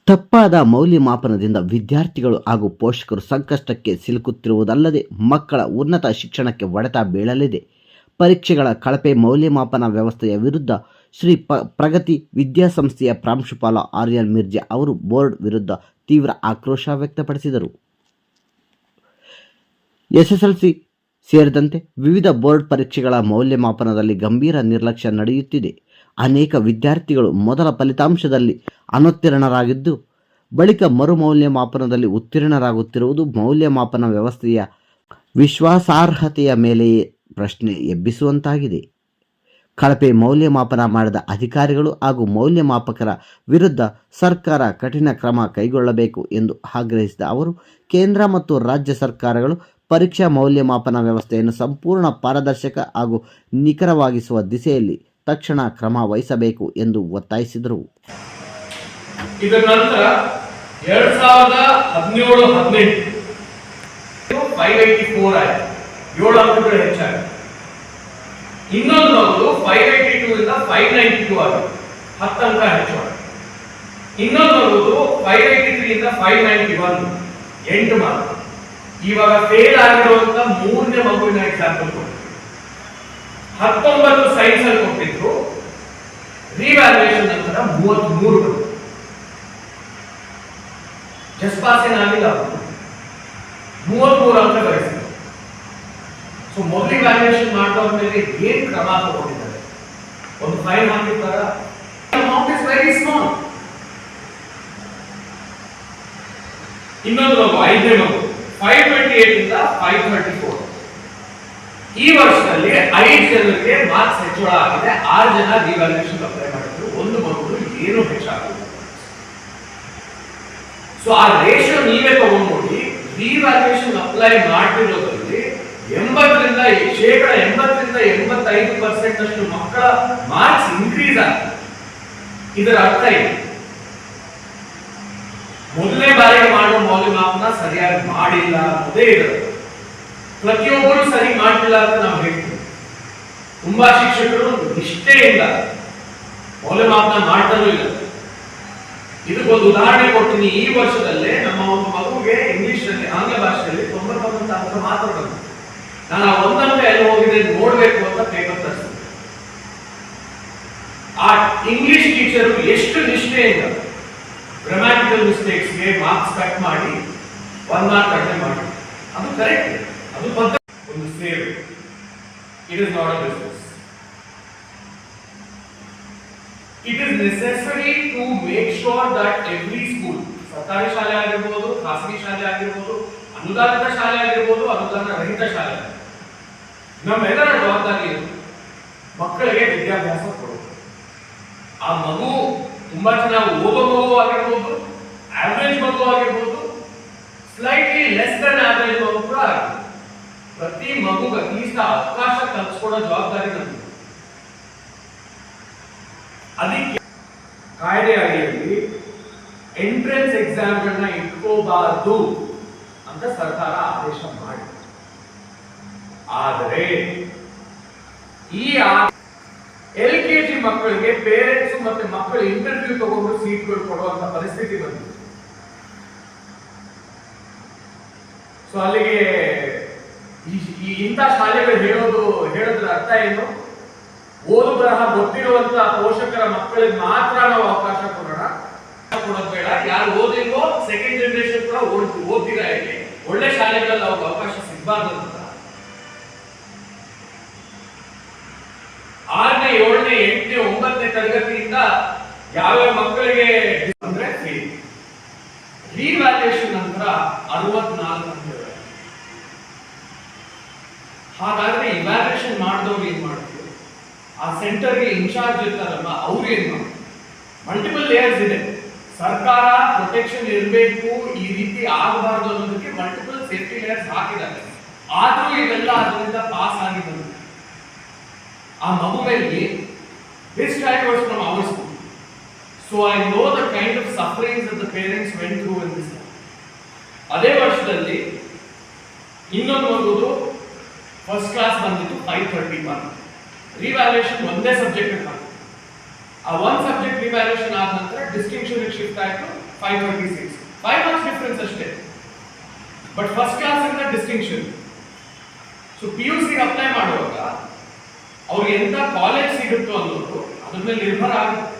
ತಪ್ಪಾದ ಮೌಲ್ಯಮಾಪನದಿಂದ ವಿದ್ಯಾರ್ಥಿಗಳು ಹಾಗೂ ಪೋಷಕರು ಸಂಕಷ್ಟಕ್ಕೆ ಸಿಲುಕುತ್ತಿರುವುದಲ್ಲದೆ ಮಕ್ಕಳ ಉನ್ನತ ಶಿಕ್ಷಣಕ್ಕೆ ಹೊಡೆತ ಬೀಳಲಿದೆ. ಪರೀಕ್ಷೆಗಳ ಕಳಪೆ ಮೌಲ್ಯಮಾಪನ ವ್ಯವಸ್ಥೆಯ ವಿರುದ್ಧ ಶ್ರೀ ಪ್ರಗತಿ ವಿದ್ಯಾಸಂಸ್ಥೆಯ ಪ್ರಾಂಶುಪಾಲ ಆರ್ಯನ್ ಮಿರ್ಜಾ ಅವರು ಬೋರ್ಡ್ ವಿರುದ್ಧ ತೀವ್ರ ಆಕ್ರೋಶ ವ್ಯಕ್ತಪಡಿಸಿದರು. ಎಸ್ಎಸ್ಎಲ್ಸಿ ಸೇರಿದಂತೆ ವಿವಿಧ ಬೋರ್ಡ್ ಪರೀಕ್ಷೆಗಳ ಮೌಲ್ಯಮಾಪನದಲ್ಲಿ ಗಂಭೀರ ನಿರ್ಲಕ್ಷ್ಯ ನಡೆಯುತ್ತಿದೆ. ಅನೇಕ ವಿದ್ಯಾರ್ಥಿಗಳು ಮೊದಲ ಫಲಿತಾಂಶದಲ್ಲಿ ಅನುತ್ತೀರ್ಣರಾಗಿದ್ದು, ಬಳಿಕ ಮರುಮೌಲ್ಯಮಾಪನದಲ್ಲಿ ಉತ್ತೀರ್ಣರಾಗುತ್ತಿರುವುದು ಮೌಲ್ಯಮಾಪನ ವ್ಯವಸ್ಥೆಯ ವಿಶ್ವಾಸಾರ್ಹತೆಯ ಮೇಲೆಯೇ ಪ್ರಶ್ನೆ ಎಬ್ಬಿಸುವಂತಾಗಿದೆ. ಕಳಪೆ ಮೌಲ್ಯಮಾಪನ ಮಾಡಿದ ಅಧಿಕಾರಿಗಳು ಹಾಗೂ ಮೌಲ್ಯಮಾಪಕರ ವಿರುದ್ಧ ಸರ್ಕಾರ ಕಠಿಣ ಕ್ರಮ ಕೈಗೊಳ್ಳಬೇಕು ಎಂದು ಆಗ್ರಹಿಸಿದ ಅವರು, ಕೇಂದ್ರ ಮತ್ತು ರಾಜ್ಯ ಸರ್ಕಾರಗಳು ಪರೀಕ್ಷಾ ಮೌಲ್ಯಮಾಪನ ವ್ಯವಸ್ಥೆಯನ್ನು ಸಂಪೂರ್ಣ ಪಾರದರ್ಶಕ ಹಾಗೂ ನಿಖರವಾಗಿಸುವ ದಿಸೆಯಲ್ಲಿ ತಕ್ಷಣ ಕ್ರಮ ವಹಿಸಬೇಕು ಎಂದು ಒತ್ತಾಯಿಸಿದರು. ಇದರ ನಂತರ 2017-18 584 ಆಯಿತು, 7 ಅಂಕಗಳು ಹೆಚ್ಚಾಗಿದೆ. ಇನ್ನೊಂದು ಮಗು 582 ಇಂದ 592 ಆಗಿದೆ, 10 ಅಂಕ ಹೆಚ್ಚಾಗಿದೆ. ಇನ್ನೊಂದು ಮಗು 583 ಇಂದ 591, 8 ಮಾರ್ಕ್. ಇವಾಗ ಫೇಲ್ ಆಗಿರುವಂತ ಮೂರನೇ ಮಗುವಿನ ಎಕ್ಸಾಂಪಲ್ ಕೊಡ್ತೀವಿ. 19 ಸೈನ್ಸ್ ಅಲ್ಲಿ ಕೊಟ್ಟಿದ್ರು, ರಿವ್ಯಾಲ್ಯೂಯೇಷನ್ ನಂತರ 33 ಬಂತು. ಜಸ್ಟ್ ಪಾಸ್ ಏನಾಗಿಲ್ಲ, 33 ಅಂಕ ಗಳಿಸಿದ್ರು. ಸೊ ಮೊದಲು ಇವ್ಯಾಲ್ಯೂಯೇಷನ್ ಮಾಡಿದವ್ರ ಮೇಲೆ ಏನ್ ಕ್ರಮ ತಗೊಂಡಿದ್ದಾರೆ? ಒಂದು ಫೈನ್ ಹಾಕಿರ್ತಾರ, ಅಮೌಂಟ್ ಇಸ್ ವೆರಿ ಸ್ಮಾಲ್. ಇನ್ನೊಂದು ಮಗು 5ನೇ ಮಗು 528 ಇಂದ 534. ಈ ವರ್ಷದಲ್ಲಿ 5 ಜನರಿಗೆ ಮಾರ್ಕ್ಸ್ ಹೆಚ್ಚಳ ಆಗಿದೆ, 6 ಜನ ರಿವ್ಯಾಲ್ಯೂಯೇಷನ್ ಅಪ್ಲೈ ಮಾಡಿದ್ರು, ಒಂದು ಮಗು ಏನು ಹೆಚ್ಚಾಗಿಲ್ಲ. ಸೊ ಆ ರೇಷಿಯೋ ನೀವೇ ತಗೊಂಡು ನೋಡಿ. ರಿವ್ಯಾಲ್ಯೂಯೇಷನ್ ಅಪ್ಲೈ ಮಾಡಿರೋದ್ರಲ್ಲಿ 80ರಿಂದ 85% ಅಷ್ಟು ಮಕ್ಕಳ ಮಾರ್ಕ್ಸ್ ಇನ್ಕ್ರೀಸ್ ಆಗಿದೆ. ಇದರ ಅರ್ಥ ಏನು? ಮೊದಲನೇ ಬಾರಿಗೆ ಮಾಡುವ ಮೌಲ್ಯಮಾಪನ ಸರಿಯಾಗಿ ಮಾಡಿಲ್ಲ ಅನ್ನೋದೇ ಇದೆ. ಪ್ರತಿಯೊಬ್ಬರು ಸರಿ ಮಾಡಲಿಲ್ಲ ಅಂತ ನಾವು ಹೇಳ್ತೀವಿ. ತುಂಬಾ ಶಿಕ್ಷಕರು ನಿಷ್ಠೆಯಿಂದ ಮೌಲ್ಯಮಾಪನ ಮಾಡ್ತಾನೂ ಇಲ್ಲ. ಇದಕ್ಕೊಂದು ಉದಾಹರಣೆ ಕೊಡ್ತೀನಿ. ಈ ವರ್ಷದಲ್ಲೇ ನಮ್ಮ ಒಂದು ಮಗುವಿಗೆ ಇಂಗ್ಲಿಷ್ ನಲ್ಲಿ, ಆಂಗ್ಲ ಭಾಷೆಯಲ್ಲಿ 91 ಅಂಕ ಮಾತ್ರ ಬಂತು. ನಾನು ಆ 1 ಅಂಕ ಎಲ್ಲಿ ಹೋಗಿದೆ ನೋಡ್ಬೇಕು ಅಂತ ಪೇಪರ್ ತರಿಸಿದೆ. ಆ ಇಂಗ್ಲಿಷ್ ಟೀಚರು ಎಷ್ಟು ನಿಷ್ಠೆಯಿಂದ ಗ್ರಾಮ್ಯಾಟಿಕಲ್ ಮಿಸ್ಟೇಕ್ಸ್ ಗೆ ಮಾರ್ಕ್ಸ್ ಕಟ್ ಮಾಡಿ 1 ಮಾರ್ಕ್ ಕಡಿಮೆ ಮಾಡಿ, ಅದು ಕರೆಕ್ಟ್, ಅದು ಒಂದು ಸೇವೆ. It is not a business. It is necessary to make sure that every school, ಸರ್ಕಾರಿ ಶಾಲೆ ಆಗಿರ್ಬೋದು, ಖಾಸಗಿ ಶಾಲೆ ಆಗಿರ್ಬೋದು, ಅನುದಾನಿತ ಶಾಲೆ ಆಗಿರ್ಬೋದು, ಅನುದಾನ ರಹಿತ ಶಾಲೆ, ನಮ್ಮೆಲ್ಲರ ಜವಾಬ್ದಾರಿ ಮಕ್ಕಳಿಗೆ ವಿದ್ಯಾಭ್ಯಾಸ ಕೊಡೋದು. ಆ ಮಗು ತುಂಬಾ ಚೆನ್ನಾಗಿ ಓದೋ ಮಗು ಆಗಿರ್ಬೋದು, ಆವರೇಜ್ ಮಗು ಆಗಿರ್ಬೋದು, ಸ್ಲೈಟ್ಲಿ ಲೆಸ್ ದನ್ ಆವರೇಜ್ ಮಗು ಕೂಡ ಆಗಿರ್ಬೋದು, ಪ್ರತಿ ಮಗುಗೆ ಅಟ್ಲೀಸ್ಟ್ ಅವಕಾಶ ಕಲ್ಪಿಸ್ಕೊಡೋ ಜವಾಬ್ದಾರಿ ನಮ್ದು. ಅದಕ್ಕೆ ಕಾಯ್ದೆ ಅಡಿಯಲ್ಲಿ ಎಂಟ್ರೆನ್ಸ್ ಎಕ್ಸಾಮ್ಗಳನ್ನ ಇಟ್ಕೋಬಾರದು ಅಂತ ಸರ್ಕಾರ ಆದೇಶ ಮಾಡಿ. ಆದರೆ ಈ LKG ಮಕ್ಕಳಿಗೆ ಪೇರೆಂಟ್ಸ್ ಮತ್ತೆ ಮಕ್ಕಳು ಇಂಟರ್ವ್ಯೂ ತಗೊಂಡು ಸೀಟ್ಗಳು ಕೊಡುವಂತ ಪರಿಸ್ಥಿತಿ ಬಂದಿದೆ. ಸೊ ಅಲ್ಲಿಗೆ ಇಂಥ ಶಾಲೆಗಳು ಹೇಳೋದ್ರ ಅರ್ಥ ಏನು? ಓದು ಬರಹ ಗೊತ್ತಿರುವಂತ ಪೋಷಕರ ಮಕ್ಕಳಿಗೆ ಮಾತ್ರ ನಾವು ಅವಕಾಶ ಕೊಡೋಣ, ಕೊಡೋದು ಬೇಡ. ಯಾರು ಓದಿಲ್ವೋ ಸೆಕೆಂಡ್ ಜನರೇಷನ್ ಕೂಡ ಓದ್ತೀರಾ ಇಲ್ಲಿ, ಒಳ್ಳೆ ಶಾಲೆಗಳಲ್ಲಿ ಅವ್ರಿಗೆ ಅವಕಾಶ ಸಿಗಬಾರ್ದು ಅಂತ 6ನೇ 7ನೇ 8ನೇ 9ನೇ ತರಗತಿಯಿಂದ ಯಾವ್ಯಾವ ಮಕ್ಕಳಿಗೆ ಅಂದ್ರೆ ರಿವ್ಯಾಲ್ಯೂಯೇಷನ್ ನಂತರ 64 ಅಂಕಗಳು. ಹಾಗಾದ್ರೆ ಇವ್ಯಾಲ್ಯೂಯೇಷನ್ ಮಾಡಿದವ್ರು ಏನ್ ಮಾಡ್ತೀವಿ? ಆ ಸೆಂಟರ್ಗೆ ಇನ್ಚಾರ್ಜ್ ಇರ್ತಾರಲ್ಲ, ಅವ್ರು ಏನ್ ಮಾಡ್ತಾರೆ? ಮಲ್ಟಿಪಲ್ ಲೇಯರ್ಸ್ ಇದೆ. ಸರ್ಕಾರ ಪ್ರೊಟೆಕ್ಷನ್ ಇರಬೇಕು, ಈ ರೀತಿ ಆಗಬಾರ್ದು ಅನ್ನೋದಕ್ಕೆ ಮಲ್ಟಿಪಲ್ ಸೇಫ್ಟಿ ಲೇಯರ್ಸ್ ಹಾಕಿದ್ದಾರೆ. ಆದ್ರೂ ಇವೆಲ್ಲ ಅದರಿಂದ ಪಾಸ್ ಆಗಿ ಬಂದಿದೆ. ಆ ಮಗು ಮೇಲೆ this child was from our school, so I know the kind of sufferings that the parents went through in this. ಅದೇ ವರ್ಷದಲ್ಲಿ ಇನ್ನೊಂದು ಮಗುದು ಫಸ್ಟ್ ಕ್ಲಾಸ್ ಬಂದಿತ್ತು 531. ರಿವ್ಯಾಲ್ಯೂಯೇಷನ್ ಒಂದೇ ಸಬ್ಜೆಕ್ಟ್. ಆ ಒಂದು ಸಬ್ಜೆಕ್ಟ್ ರಿವ್ಯಾಲ್ಯೂಯೇಷನ್ ಆದ ನಂತರ ಡಿಸ್ಟಿಂಕ್ಷನ್ ಶಿಫ್ಟ್ ಆಯಿತು 536 5 ಮಾರ್ಕ್ಸ್ ಡಿಫರೆನ್ಸ್ ಅಷ್ಟೇ. ಬಟ್ ಫಸ್ಟ್ ಕ್ಲಾಸ್ ಇಂದ ಡಿಸ್ಟಿಂಕ್ಷನ್. ಸೊ PUC ಗೆ ಅಪ್ಲೈ ಮಾಡುವಾಗ ಅವ್ರಿಗೆ ಎಂತ ಕಾಲೇಜ್ ಸಿಗುತ್ತೋ ಅನ್ನೋದು ಅದ್ರ ಮೇಲೆ ನಿರ್ಭರ ಆಗುತ್ತೆ.